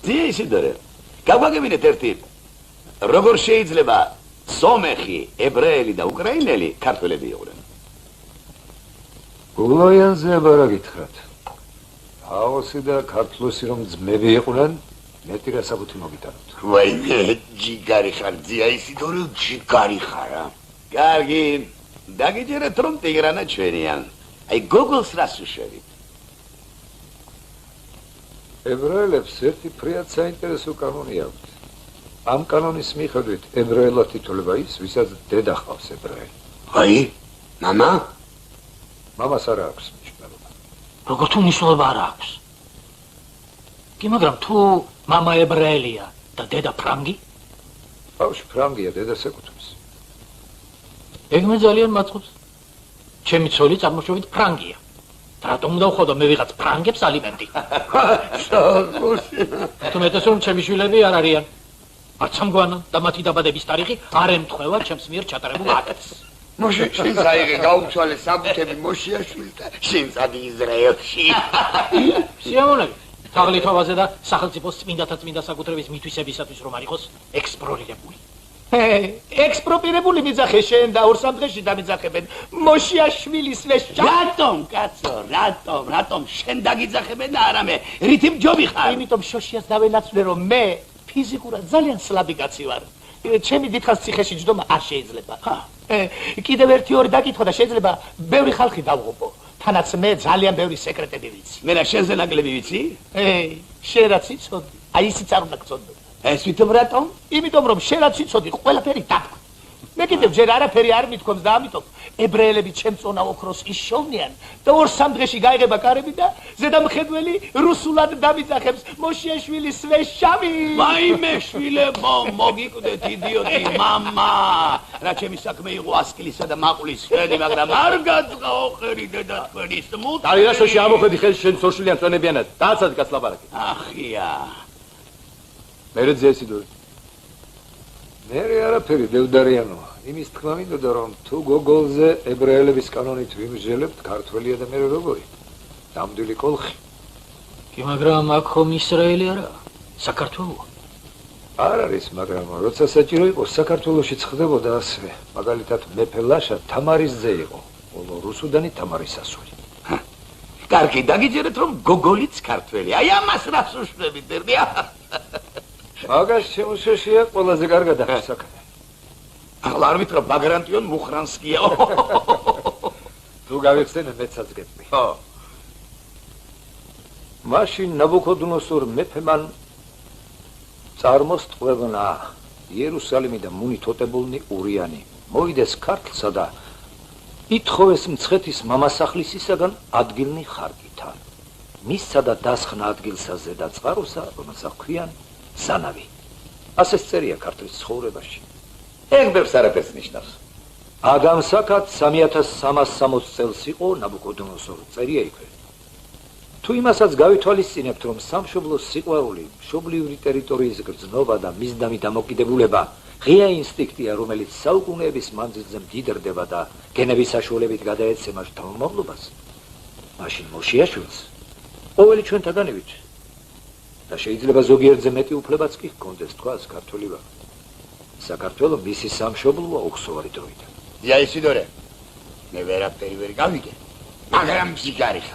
ძია ისიდორე გაგვაგებინეთ ერთი როგორ შეიძლება სომეხი ებრაელი და უკრაინელი ქართველები იყვნენ გულოიანზე აბარა გითხრათ აოსი და ქართლოსი რომ ძმები იყვნენ მეტი რასაბუთი მოგიტანოთ ვაიმე ჯიგარი ხარ ძია ისიდორე ჯიგარი ხარა კარგი დაგიჯერეთ რომ ტიგრანა ჩვენიან აი გოგოლს რას უშვებით ებრაელებს ერთი ფრიად საინტერესო კანონი აქვს ამ კანონის მიხედვით ებრაელად ითვლება ის ვისაც დედა ჰყავს ებრაელი აი მამა მამას არ აქვს მნიშვნელობა როგორ თუ მნიშვნელობა არ აქვს კი მაგრამ თუ მამა ებრაელია და დედა ფრანგი ბავშვი ფრანგია დედას ეკუთვნის ეგ მე ძალიან მაწყობს ჩემი ცოლი წარმოშობით ფრანგია რატომ უნდა ვხოდო მე ვიღაც ფრანგებს ალიმენტი თუ მეტეს რომ ჩემი შვილები არ არიან არც სამგვანო და მათი დაბადების ტარიხი არ ემთხვევა ჩემს მიერ ჩატარებულ აქტს მოშე შენ საიღე გაუცვალე საბუთები მოშიაშვილთან შენ წადი ისრაელში სიამოვნებით თაღლითობაზე და სახელმწიფოს წმინდათა წმინდა საკუთრების მითვისებისათვის რომ არ იყოს ექსპროპირებული ექსპროპირებული მიძახე შენ და ორ სამ დღეში დამიძახებენ მოშიაშვილის ვეშა რატომ კაცო რატომ შენ დაგიძახებენ და არამე რითი მჯობი ხარ იმიტომ შოშიას დავენაცვლე რომ მე ფიზიკურად ძალიან სლაბი კაცი ვარ ჩემი დიდხანს ციხეში ჯდომა არ შეიძლება კიდევ ერთი ორი დაკითხვა და შეიძლება ბევრი ხალხი დავღუპო თანაც მე ძალიან ბევრი სეკრეტები ვიცი მე რა შენზე ნაკლები ვიცი შენ რაც იცოდი აი ისიც არ უნდა გწოდო ეს ვითომ რატომ იმიტომ რომ შენ რაც იცოდი ყველაფერი დათქვა მე კიდევ ჯერ არაფერი არ მithქვამს და ამიტომ ებრაელები ჩემს წონა ოქროს იშოვნიან და ორ სამ დღეში გაიღება კარები და ზედამხედველი რუსულად დამიძახებს მოშიაშვილის ვეშავი ვაიმე შვილებო მოგიკვდეთ იდიოტი მამა რა ჩემი საქმე იყო ასკილისა და მაყulis ხედი მაგრამ არ გაწყაო ხერი დედა თქვენის მუთ დარიაშოში ამოხედი ხელს შენ სოშლიან წონებიანად დააცად გასლაბარაკი ახია მერე ძესიდორი მერე არაფერი დევდარიანოა იმის თქმა მინდოდა რომ თუ გოგოლზე ებრაელების კანონით ვიმსჯელებთ ქართველია და მერე როგორი ნამდვილი კოლხი კი მაგრამ აქ ხომ ისრაელი არა საქართველოა არ არის მაგრამ როცა საჭირო იყო საქართველოში ხდებოდა ასევე მაგალითად მეფე ლაშა თამარის ძე იყო ხოლო რუსუდანი თამარის ასული კარგი დაგიჯერეთ რომ გოგოლიც ქართველი აი ამას რას უშვებით დერბია მაგას შემოშეშია ყველაზე კარგად ახს საქმე ახლა არ ვიტყვა ბაგრანტიონ მუხრანსკია თუ გავიხსენე მეცაც გეტყვი ხო მაშინ ნაბუქოდონოსორ მეფემან წარმოსტყვევნა იერუსალიმი და მუნითოტებულნი ურიანი მოვიდეს ქართლსა და ითხოვეს მცხეთის მამასახლისისაგან ადგილნი ხარკითა მისცა და დასხნა ადგილსა ზედა წყაროსა რომელსაც ჰქვიან სანავი ასე წერია ქართლის ცხოვრებაში ეგ ბევრს არაფერს ნიშნავს ადამსაკად 3360 წელს იყო ნაბუქოდონოსორ წერია იქვე თუ იმასაც გავითვალისწინებთ რომ სამშობლოს სიყვარული მშობლიური ტერიტორიის გრძნობა და მისდამი დამოკიდებულება ღია ინსტინქტია რომელიც საუკუნეების მანძილზე მდიდრდება და გენების საშუალებით გადაეცემა შთამომავლობას მაშინ მოშიაშვილს ყოველი ჩვენთაგანივით და შეიძლება ზოგიერთზე მეტი უფლებაც კი ჰქონდეს თქვას ქართველი ვარ საქართველო მისი სამშობლოა უხსოვარი დროიდან ძია ისიდორე მე ვერაფერი ვერ გავიგე მაგრამ ჯიგარი ხარ